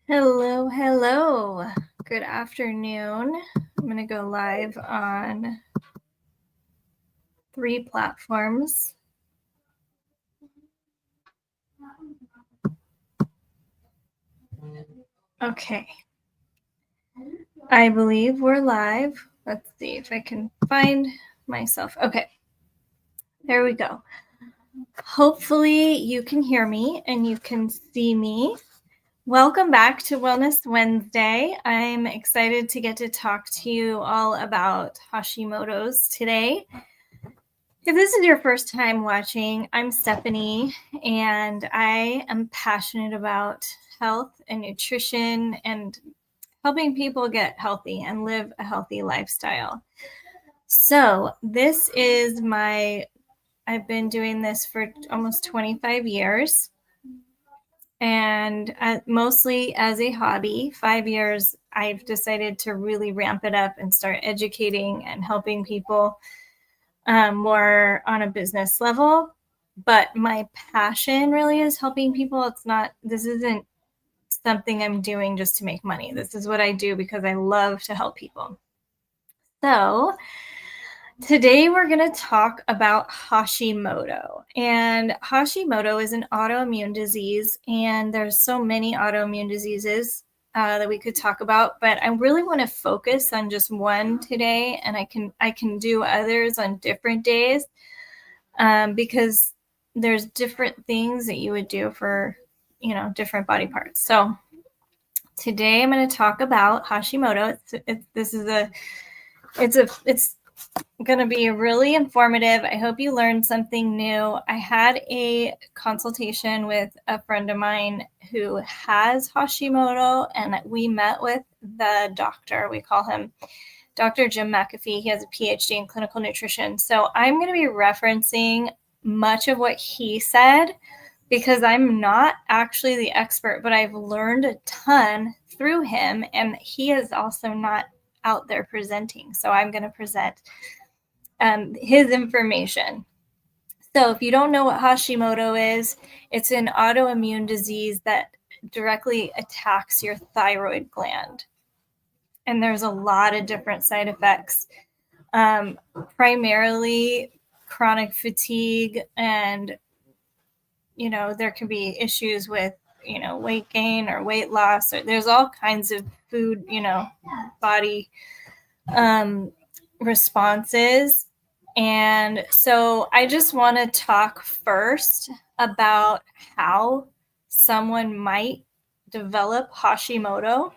Hello, hello. Good afternoon. I'm going to go live on 3 platforms. Okay. I believe we're live. Let's see if I can find myself. Okay. There we go. Hopefully you can hear me and you can see me. Welcome back to Wellness Wednesday. I'm excited to get to talk to you all about Hashimoto's today. If this is your first time watching, I'm Stephanie, and I am passionate about health and nutrition and helping people get healthy and live a healthy lifestyle. So this is I've been doing this for almost 25 years, and mostly as a hobby. 5 years, I've decided to really ramp it up and start educating and helping people more on a business level. But my passion really is helping people. This isn't something I'm doing just to make money. This is what I do because I love to help people. So today we're going to talk about Hashimoto. And Hashimoto is an autoimmune disease, and there's so many autoimmune diseases that we could talk about, but I really want to focus on just one today, and I can do others on different days because there's different things that you would do for different body parts. So today I'm going to talk about Hashimoto. It's going to be really informative. I hope you learned something new. I had a consultation with a friend of mine who has Hashimoto, and we met with the doctor. We call him Dr. Jim McAfee. He has a PhD in clinical nutrition. So I'm going to be referencing much of what he said because I'm not actually the expert, but I've learned a ton through him, and he is also not out there presenting. So I'm going to present his information. So if you don't know what Hashimoto is, it's an autoimmune disease that directly attacks your thyroid gland. And there's a lot of different side effects, primarily chronic fatigue, and there can be issues with weight gain or weight loss, or there's all kinds of food body responses. And so I just want to talk first about how someone might develop Hashimoto.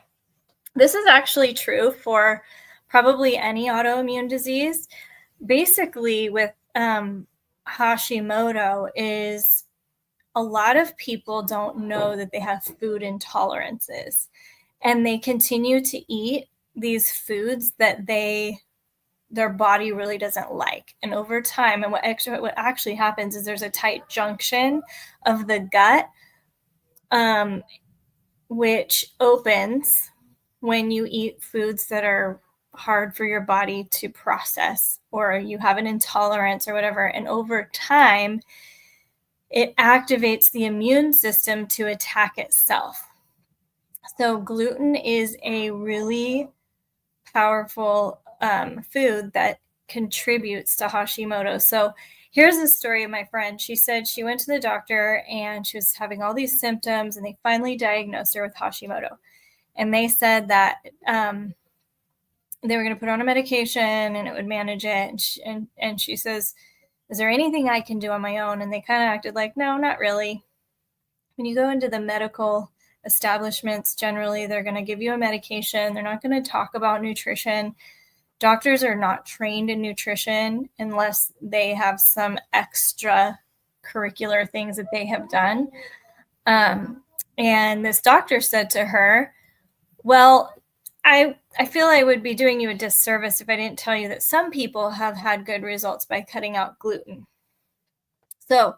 This is actually true for probably any autoimmune disease. Basically, with Hashimoto is a lot of people don't know that they have food intolerances, and they continue to eat these foods that their body really doesn't like. And over time, and what actually happens is there's a tight junction of the gut, which opens when you eat foods that are hard for your body to process, or you have an intolerance or whatever. And over time, it activates the immune system to attack itself. So gluten is a really powerful food that contributes to Hashimoto. So here's the story of my friend. She said she went to the doctor and she was having all these symptoms, and they finally diagnosed her with Hashimoto. And they said that they were going to put her on a medication and it would manage it. And she says, is there anything I can do on my own? And they kind of acted like, no, not really. When you go into the medical establishments, generally they're going to give you a medication. They're not going to talk about nutrition. Doctors are not trained in nutrition unless they have some extra curricular things that they have done. And this doctor said to her, well, I feel I would be doing you a disservice if I didn't tell you that some people have had good results by cutting out gluten. So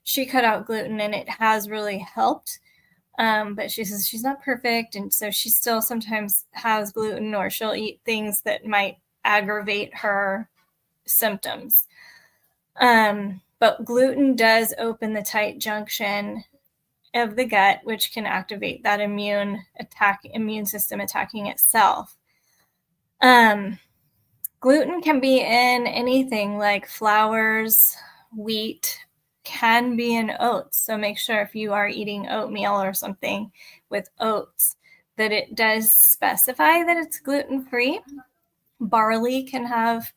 she cut out gluten, and it has really helped. But she says she's not perfect, and so she still sometimes has gluten, or she'll eat things that might aggravate her symptoms. But gluten does open the tight junction, of the gut, which can activate that immune system attacking itself. Gluten can be in anything like flours, wheat, can be in oats. So make sure if you are eating oatmeal or something with oats that it does specify that it's gluten-free. Barley can have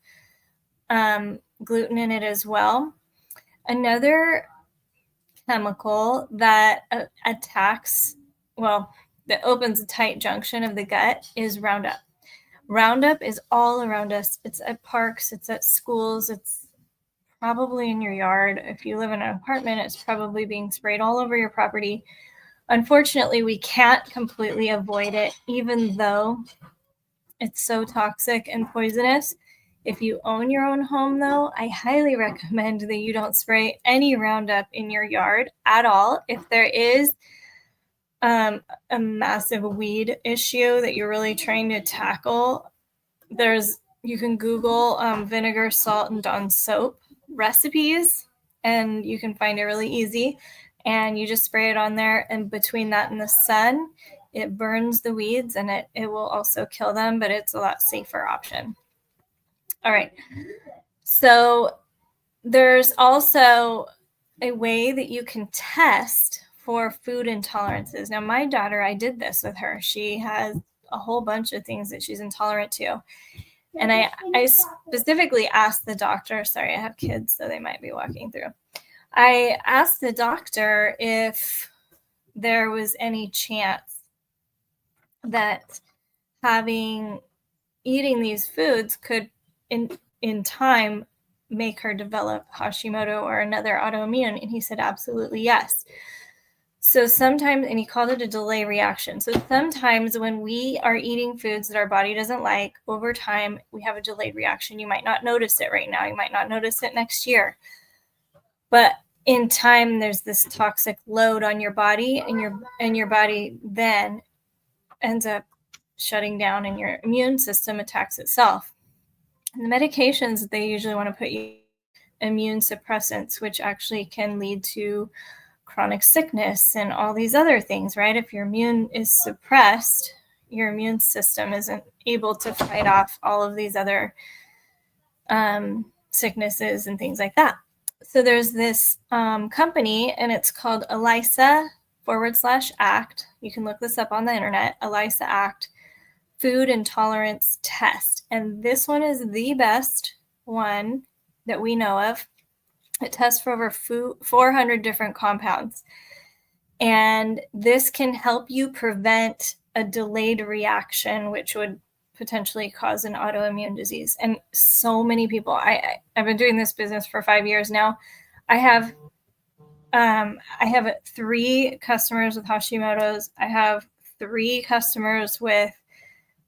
gluten in it as well. Another chemical that that opens a tight junction of the gut is Roundup. Roundup is all around us. It's at parks, it's at schools, it's probably in your yard. If you live in an apartment, it's probably being sprayed all over your property. Unfortunately, we can't completely avoid it, even though it's so toxic and poisonous. If you own your own home, though, I highly recommend that you don't spray any Roundup in your yard at all. If there is a massive weed issue that you're really trying to tackle, you can Google vinegar, salt, and Dawn soap recipes, and you can find it really easy. And you just spray it on there, and between that and the sun, it burns the weeds, and it will also kill them, but it's a lot safer option. All right. So there's also a way that you can test for food intolerances. Now, my daughter, I did this with her. She has a whole bunch of things that she's intolerant to. And I specifically asked the doctor, sorry, I have kids, so they might be walking through. I asked the doctor if there was any chance that eating these foods could in time make her develop Hashimoto or another autoimmune. And he said, absolutely, yes. So sometimes, and he called it a delay reaction. So sometimes when we are eating foods that our body doesn't like, over time, we have a delayed reaction. You might not notice it right now. You might not notice it next year. But in time, there's this toxic load on your body, and your body then ends up shutting down, and your immune system attacks itself. And the medications that they usually want to put you immune suppressants, which actually can lead to chronic sickness and all these other things, right? If your immune is suppressed, your immune system isn't able to fight off all of these other sicknesses and things like that. So there's this company, and it's called ELISA/ACT. You can look this up on the internet, ELISA/ACT Food Intolerance Test. And this one is the best one that we know of. It tests for over 400 different compounds. And this can help you prevent a delayed reaction, which would potentially cause an autoimmune disease. And so many people, I've been doing this business for 5 years now. I have 3 customers with Hashimoto's. I have 3 customers with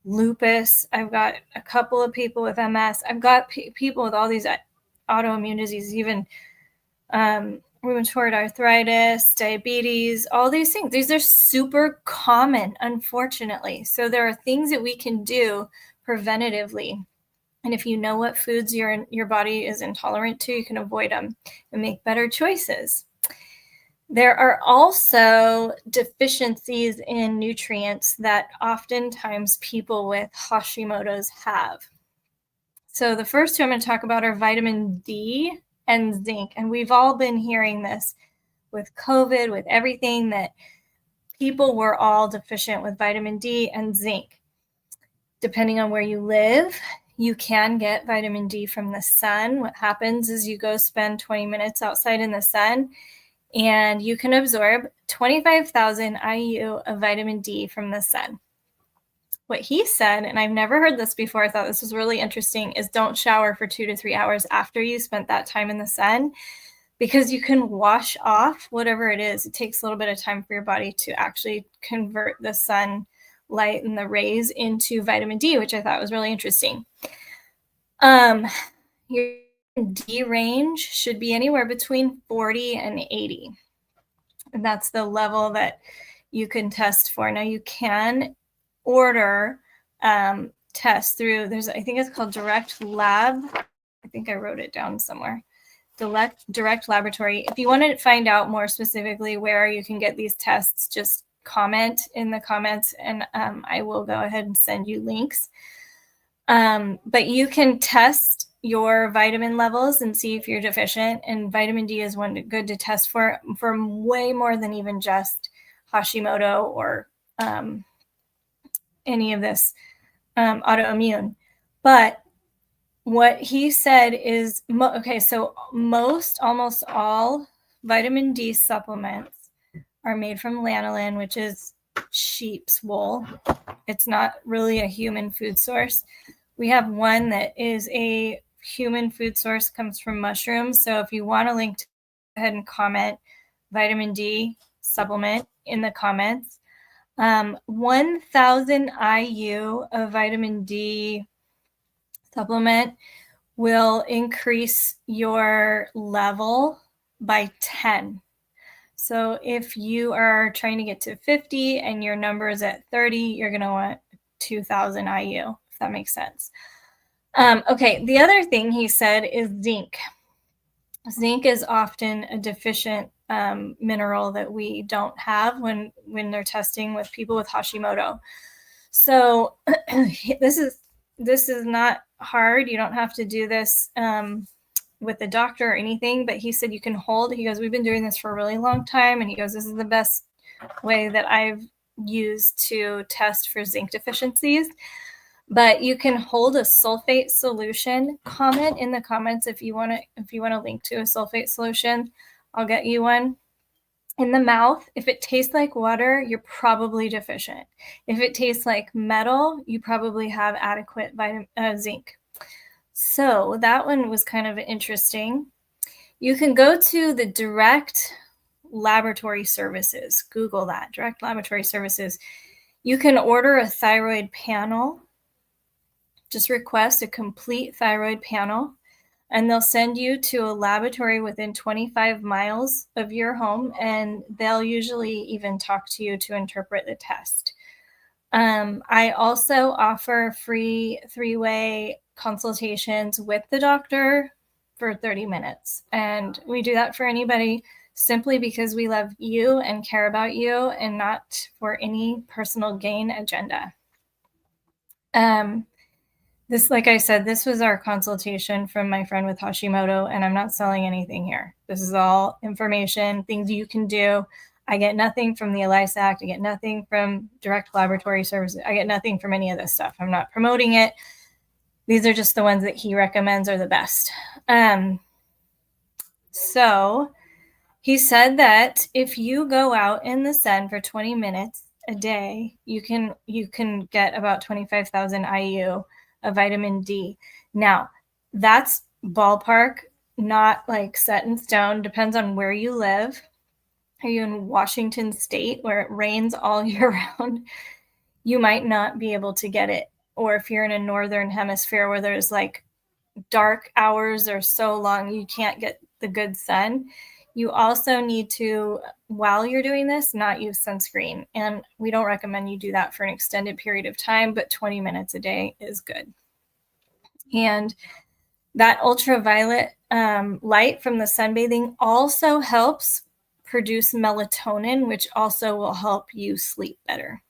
lupus. I've got a couple of people with MS. I've got people with all these autoimmune diseases, even rheumatoid arthritis, diabetes, all these things. These are super common, unfortunately. So there are things that we can do preventatively. And if you know what foods your body is intolerant to, you can avoid them and make better choices. There are also deficiencies in nutrients that oftentimes people with Hashimoto's have. So the first 2 I'm going to talk about are vitamin D and zinc. And we've all been hearing this with COVID, with everything, that people were all deficient with vitamin D and zinc. Depending on where you live, you can get vitamin D from the sun. What happens is you go spend 20 minutes outside in the sun, and you can absorb 25,000 IU of vitamin D from the sun. What he said, and I've never heard this before, I thought this was really interesting, is don't shower for 2 to 3 hours after you spent that time in the sun, because you can wash off whatever it is. It takes a little bit of time for your body to actually convert the sunlight and the rays into vitamin D, which I thought was really interesting. Your D range should be anywhere between 40 and 80. And that's the level that you can test for. Now, you can order tests through, I think it's called Direct Lab. I think I wrote it down somewhere. direct laboratory. If you want to find out more specifically where you can get these tests, just comment in the comments, and I will go ahead and send you links. But you can test your vitamin levels and see if you're deficient. And vitamin D is one good to test for way more than even just Hashimoto or any of this autoimmune. But what he said is, so almost all vitamin D supplements are made from lanolin, which is sheep's wool. It's not really a human food source. We have one that is a human food source, comes from mushrooms. So if you want a link, go ahead and comment vitamin D supplement in the comments. 1,000 IU of vitamin D supplement will increase your level by 10. So if you are trying to get to 50 and your number is at 30, you're going to want 2,000 IU, if that makes sense. Okay, the other thing he said is zinc. Zinc is often a deficient mineral that we don't have when they're testing with people with Hashimoto. So this is not hard. You don't have to do this with the doctor or anything, but he said you can hold. He goes, we've been doing this for a really long time, and he goes, this is the best way that I've used to test for zinc deficiencies. But you can hold a sulfate solution. Comment in the comments if you want to link to a sulfate solution. I'll get you one. In the mouth, if it tastes like water, you're probably deficient. If it tastes like metal, you probably have adequate zinc. So that one was kind of interesting. You can go to the direct laboratory services. Google that, direct laboratory services. You can order a thyroid panel. Just request a complete thyroid panel, and they'll send you to a laboratory within 25 miles of your home, and they'll usually even talk to you to interpret the test. I also offer free 3-way consultations with the doctor for 30 minutes. And we do that for anybody simply because we love you and care about you and not for any personal gain agenda. This, like I said, this was our consultation from my friend with Hashimoto, and I'm not selling anything here. This is all information, things you can do. I get nothing from the ELISA Act. I get nothing from direct laboratory services. I get nothing from any of this stuff. I'm not promoting it. These are just the ones that he recommends are the best. So he said that if you go out in the sun for 20 minutes a day, you can get about 25,000 IU of vitamin D. Now, that's ballpark, not like set in stone. Depends on where you live. Are you in Washington State where it rains all year round? You might not be able to get it. Or if you're in a northern hemisphere where there's like dark hours are so long, you can't get the good sun. You also need to, while you're doing this, not use sunscreen. And we don't recommend you do that for an extended period of time, but 20 minutes a day is good. And that ultraviolet light from the sunbathing also helps produce melatonin, which also will help you sleep better.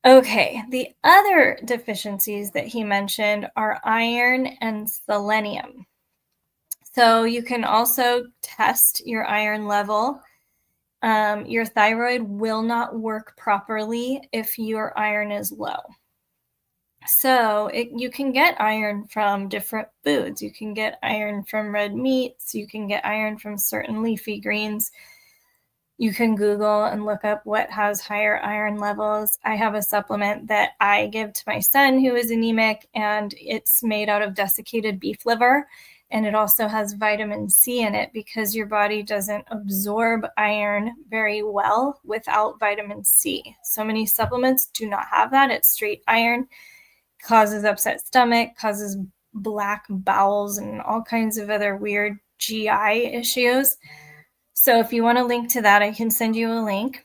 Okay, the other deficiencies that he mentioned are iron and selenium. So you can also test your iron level. Your thyroid will not work properly if your iron is low. So you can get iron from different foods. You can get iron from red meats. You can get iron from certain leafy greens. You can Google and look up what has higher iron levels. I have a supplement that I give to my son who is anemic, and it's made out of desiccated beef liver. And it also has vitamin C in it because your body doesn't absorb iron very well without vitamin C. So many supplements do not have that. It's straight iron. Causes upset stomach, causes black bowels, and all kinds of other weird GI issues. So if you want a link to that, I can send you a link.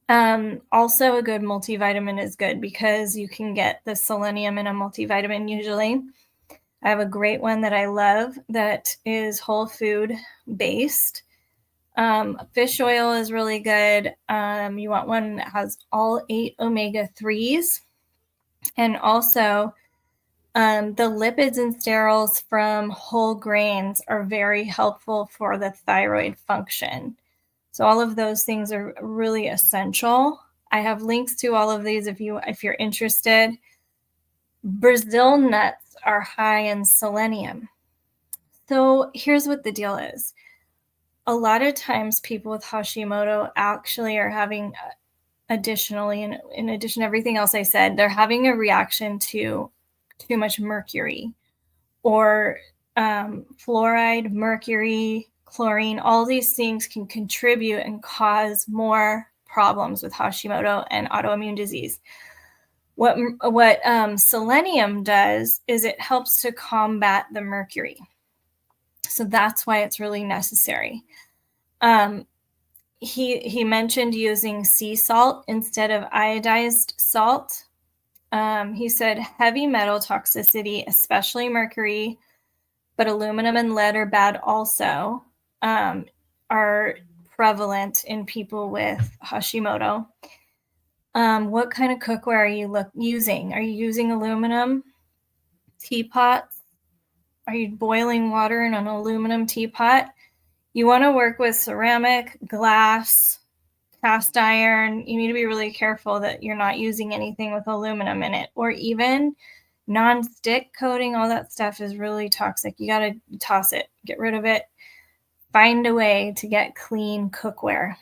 Also, a good multivitamin is good because you can get the selenium in a multivitamin usually. I have a great one that I love that is whole food based. Fish oil is really good. You want one that has all 8 omega-3s. And also, the lipids and sterols from whole grains are very helpful for the thyroid function. So all of those things are really essential. I have links to all of these if you're interested. Brazil nuts are high in selenium. So here's what the deal is. A lot of times people with Hashimoto actually are having additionally, in addition to everything else I said, they're having a reaction to too much mercury or fluoride, mercury, chlorine. All these things can contribute and cause more problems with Hashimoto and autoimmune disease. What selenium does is it helps to combat the mercury. So that's why it's really necessary. He mentioned using sea salt instead of iodized salt. He said heavy metal toxicity, especially mercury, but aluminum and lead are bad also, are prevalent in people with Hashimoto. What kind of cookware are you using? Are you using aluminum teapots? Are you boiling water in an aluminum teapot? You want to work with ceramic, glass, cast iron. You need to be really careful that you're not using anything with aluminum in it, or even non-stick coating. All that stuff is really toxic. You got to toss it, get rid of it, find a way to get clean cookware.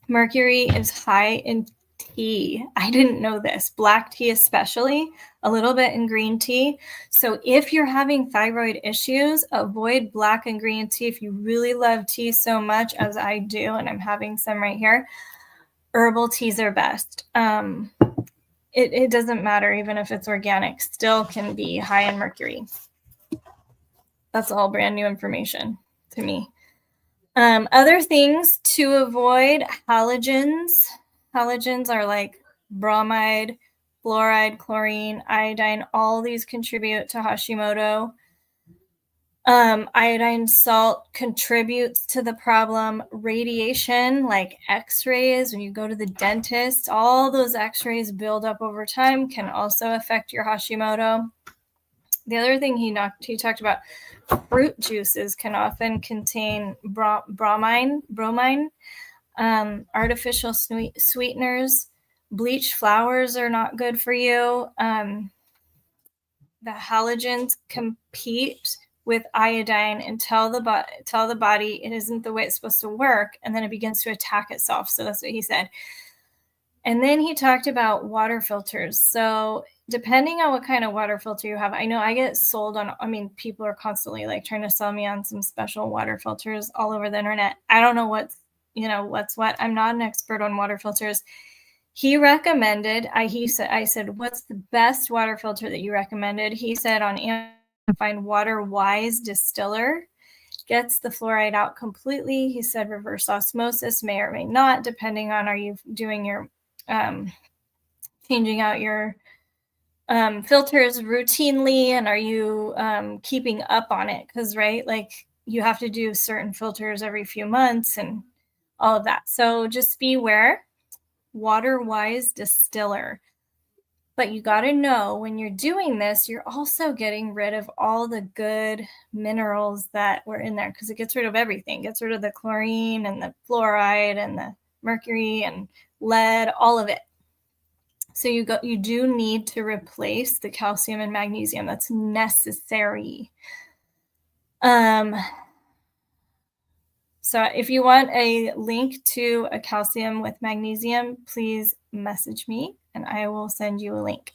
Mercury is high in tea. I didn't know this. Black tea especially, a little bit in green tea. So if you're having thyroid issues, avoid black and green tea. If you really love tea so much as I do, and I'm having some right here, herbal teas are best. It doesn't matter, even if it's organic, still can be high in mercury. That's all brand new information to me. Other things to avoid: halogens. Halogens are like bromide, fluoride, chlorine, iodine. All these contribute to Hashimoto. Iodine salt contributes to the problem. Radiation, like x-rays, when you go to the dentist, all those x-rays build up over time, can also affect your Hashimoto. The other thing he talked about, fruit juices can often contain bromine, artificial sweeteners. Bleached flowers are not good for you. The halogens compete with iodine and tell the body it isn't the way it's supposed to work, and then it begins to attack itself. So that's what he said. And then he talked about water filters. So depending on what kind of water filter you have, I know I get sold on, people are constantly like trying to sell me on some special water filters all over the internet. I don't know what's what. I'm not an expert on water filters. He recommended, I said, what's the best water filter that you recommended? He said on Amazon, find Water Wise Distiller. Gets the fluoride out completely. He said reverse osmosis may or may not, depending on, are you doing your changing out your filters routinely, and are you keeping up on it? Because you have to do certain filters every few months and all of that. So just beware. Water Wise Distiller. But you got to know when you're doing this, you're also getting rid of all the good minerals that were in there, because it gets rid of everything. It gets rid of the chlorine and the fluoride and the mercury and lead, all of it. So you do need to replace the calcium and magnesium. That's necessary. So if you want a link to a calcium with magnesium, please message me and I will send you a link.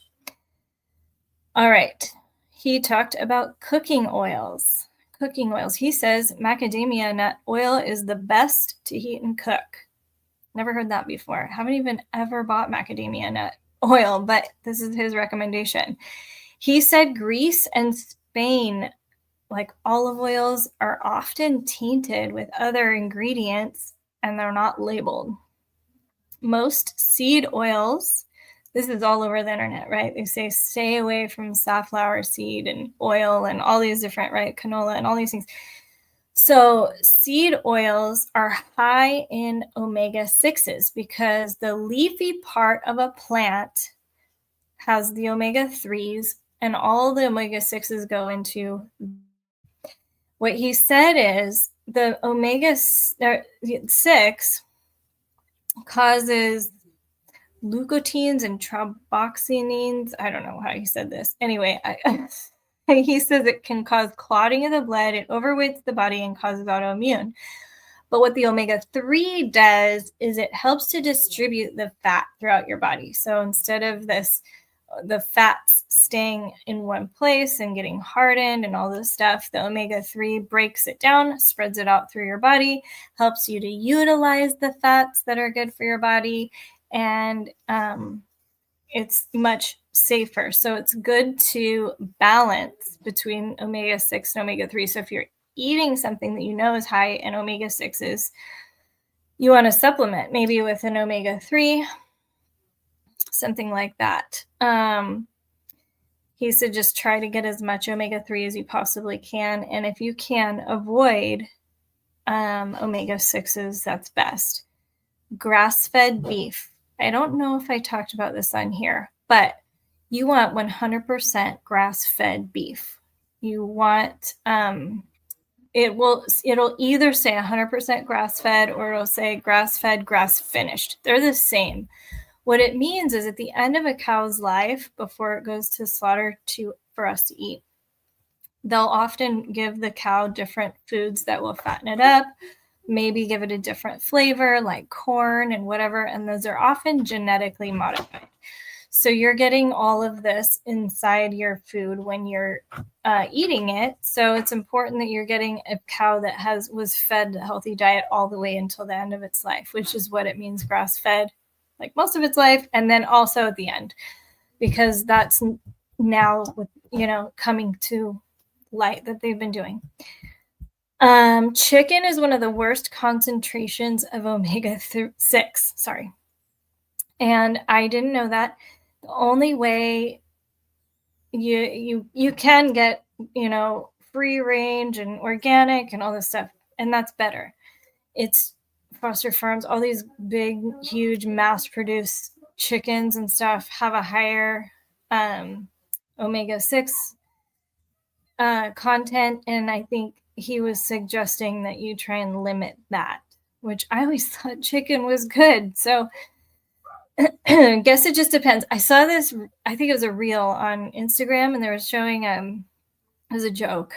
All right. He talked about cooking oils. He says macadamia nut oil is the best to heat and cook. Never heard that before. Haven't even ever bought macadamia nut oil, but this is his recommendation. He said Greece and Spain, like olive oils, are often tainted with other ingredients and they're not labeled. Most seed oils, this is all over the internet, right? They say stay away from safflower seed and oil and all these different, right? Canola and all these things. So, seed oils are high in omega 6s because the leafy part of a plant has the omega 3s, and all the omega 6s go into. What he said is the omega 6 causes leukotrienes and triboxanines. I don't know how he said this. Anyway, he says it can cause clotting of the blood, it overweights the body, and causes autoimmune. But what the omega-3 does is it helps to distribute the fat throughout your body. So instead of the fats staying in one place and getting hardened and all this stuff, the omega-3 breaks it down, spreads it out through your body, helps you to utilize the fats that are good for your body, and it's much safer. So it's good to balance between omega-6 and omega-3. So if you're eating something that you know is high in omega-6s, you want to supplement maybe with an omega-3, something like that. He said just try to get as much omega-3 as you possibly can. And if you can avoid omega-6s, that's best. Grass-fed beef. I don't know if I talked about this on here, but you want 100% grass-fed beef. You want it'll either say 100% grass-fed or it'll say grass-fed, grass-finished. They're the same. What it means is at the end of a cow's life, before it goes to slaughter for us to eat, they'll often give the cow different foods that will fatten it up, maybe give it a different flavor like corn and whatever, and those are often genetically modified. So you're getting all of this inside your food when you're eating it. So it's important that you're getting a cow that was fed a healthy diet all the way until the end of its life, which is what it means grass-fed, like most of its life, and then also at the end, because that's now with coming to light that they've been doing. Chicken is one of the worst concentrations of omega-6. Sorry. And I didn't know that. The only way you can get, free range and organic and all this stuff, and that's better. It's Foster Farms, all these big, huge, mass-produced chickens and stuff have a higher omega-6 content, and I think he was suggesting that you try and limit that, which I always thought chicken was good. So I guess it just depends. I saw this, I think it was a reel on Instagram, and they were showing it was a joke,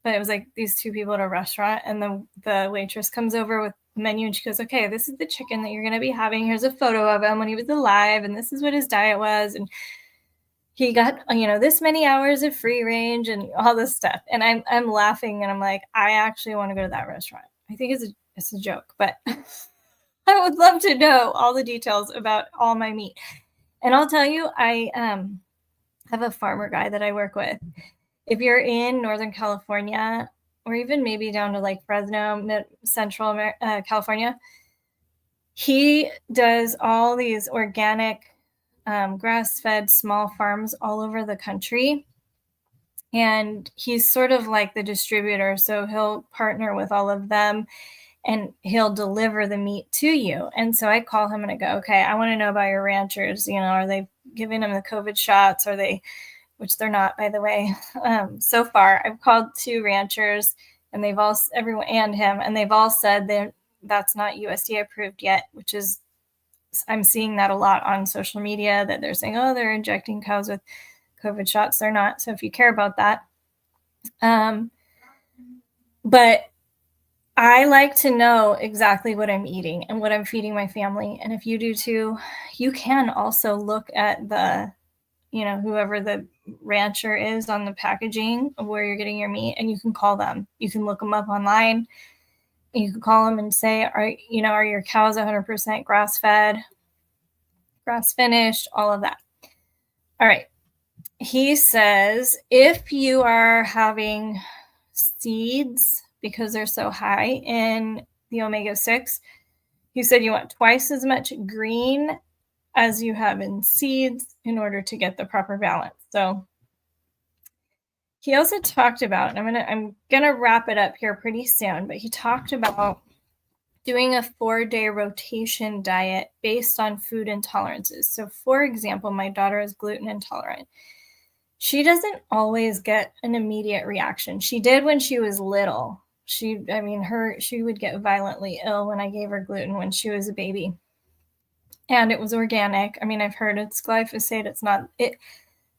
but it was like these two people at a restaurant, and the waitress comes over with the menu, and she goes, okay, this is the chicken that you're going to be having. Here's a photo of him when he was alive, and this is what his diet was, and he got this many hours of free range and all this stuff. And I'm laughing, and I'm like, I actually want to go to that restaurant. I think it's a joke, but I would love to know all the details about all my meat. And I'll tell you, I have a farmer guy that I work with. If you're in Northern California, or even maybe down to like Fresno, Central California, he does all these organic grass-fed small farms all over the country. And he's sort of like the distributor. So he'll partner with all of them, and he'll deliver the meat to you. And so I call him and I go, okay, I want to know about your ranchers. Are they giving them the COVID shots? Are they, which they're not, by the way. So far, I've called 2 ranchers, and everyone and him, and they've all said that's not USDA approved yet, which is, I'm seeing that a lot on social media, that they're saying, oh, they're injecting cows with COVID shots. They're not. So if you care about that. But I like to know exactly what I'm eating and what I'm feeding my family. And if you do too, you can also look at the, whoever the rancher is on the packaging of where you're getting your meat, and you can call them. You can look them up online. You can call them and say, are your cows 100% grass-fed, grass-finished, all of that. All right. He says, if you are having seeds, because they're so high in the omega-6, he said you want twice as much green as you have in seeds in order to get the proper balance. So he also talked about, and I'm gonna wrap it up here pretty soon, but he talked about doing a 4-day rotation diet based on food intolerances. So for example, my daughter is gluten intolerant. She doesn't always get an immediate reaction. She did when she was little. She would get violently ill when I gave her gluten when she was a baby. And it was organic. I mean, I've heard it's glyphosate. It's not it.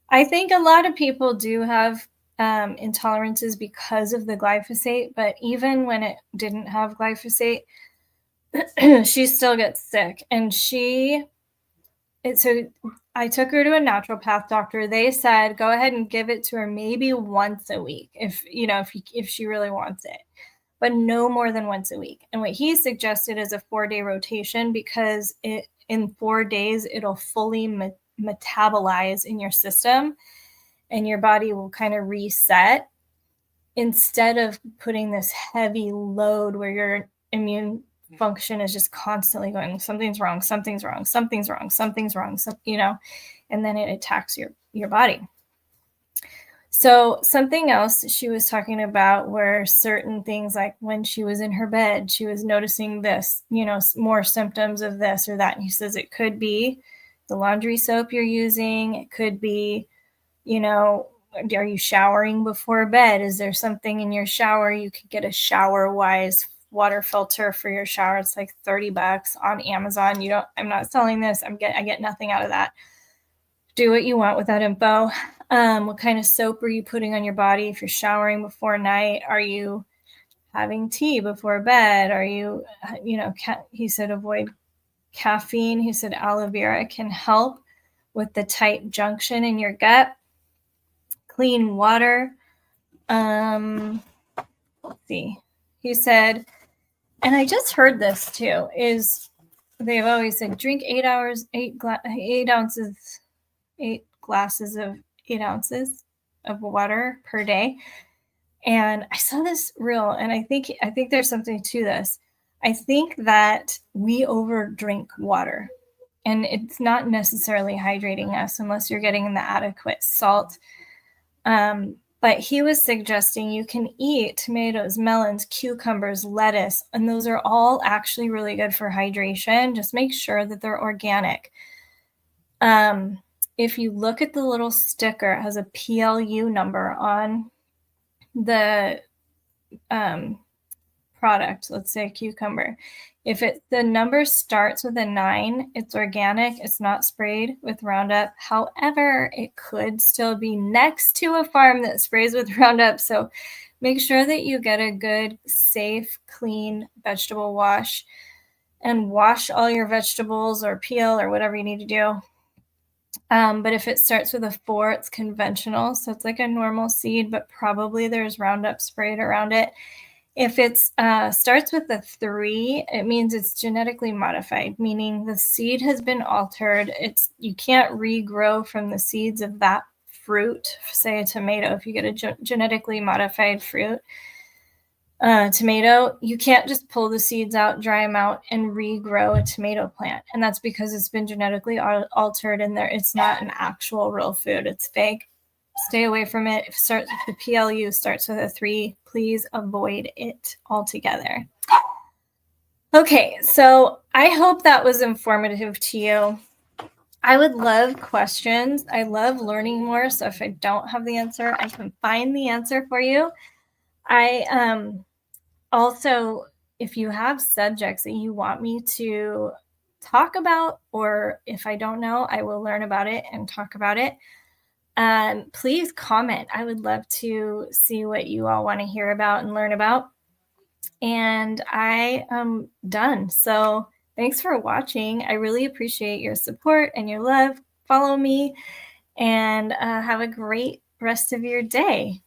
I think a lot of people do have intolerances because of the glyphosate, but even when it didn't have glyphosate, she still gets sick. And so I took her to a naturopath doctor. They said, go ahead and give it to her maybe once a week if she really wants it, but no more than once a week. And what he suggested is a 4-day rotation because in 4 days, it'll fully metabolize in your system and your body will kind of reset instead of putting this heavy load where your immune function is just constantly going, something's wrong, something's wrong, something's wrong, something's wrong, and then it attacks your body. So something else she was talking about were certain things, like when she was in her bed, she was noticing this, more symptoms of this or that. And he says it could be the laundry soap you're using. It could be, are you showering before bed? Is there something in your shower? You could get a Shower-Wise water filter for your shower. It's like $30 on Amazon. I'm not selling this. I get nothing out of that. Do what you want with that info. What kind of soap are you putting on your body? If you're showering before night, are you having tea before bed? Are you, he said avoid caffeine. He said aloe vera can help with the tight junction in your gut. Clean water. Let's see. He said, and I just heard this too, is they've always said drink 8 ounces of water per day. And I saw this reel, and I think there's something to this. I think that we overdrink water, and it's not necessarily hydrating us unless you're getting the adequate salt. But he was suggesting you can eat tomatoes, melons, cucumbers, lettuce, and those are all actually really good for hydration. Just make sure that they're organic. If you look at the little sticker, it has a PLU number on the product, let's say a cucumber. If the number starts with a 9, it's organic, it's not sprayed with Roundup. However, it could still be next to a farm that sprays with Roundup. So make sure that you get a good, safe, clean vegetable wash and wash all your vegetables or peel or whatever you need to do. But if it starts with a 4, it's conventional. So it's like a normal seed, but probably there's Roundup sprayed around it. If it starts with a 3, it means it's genetically modified, meaning the seed has been altered. You can't regrow from the seeds of that fruit, say a tomato. If you get a genetically modified fruit, tomato, you can't just pull the seeds out, dry them out, and regrow a tomato plant. And that's because it's been genetically altered, and it's not an actual real food. It's fake. Stay away from it. If the PLU starts with a 3, please avoid it altogether. Okay, so I hope that was informative to you. I would love questions. I love learning more. So if I don't have the answer, I can find the answer for you. I also, if you have subjects that you want me to talk about, or if I don't know, I will learn about it and talk about it. Please comment. I would love to see what you all want to hear about and learn about. And I am done. So thanks for watching. I really appreciate your support and your love. Follow me and have a great rest of your day.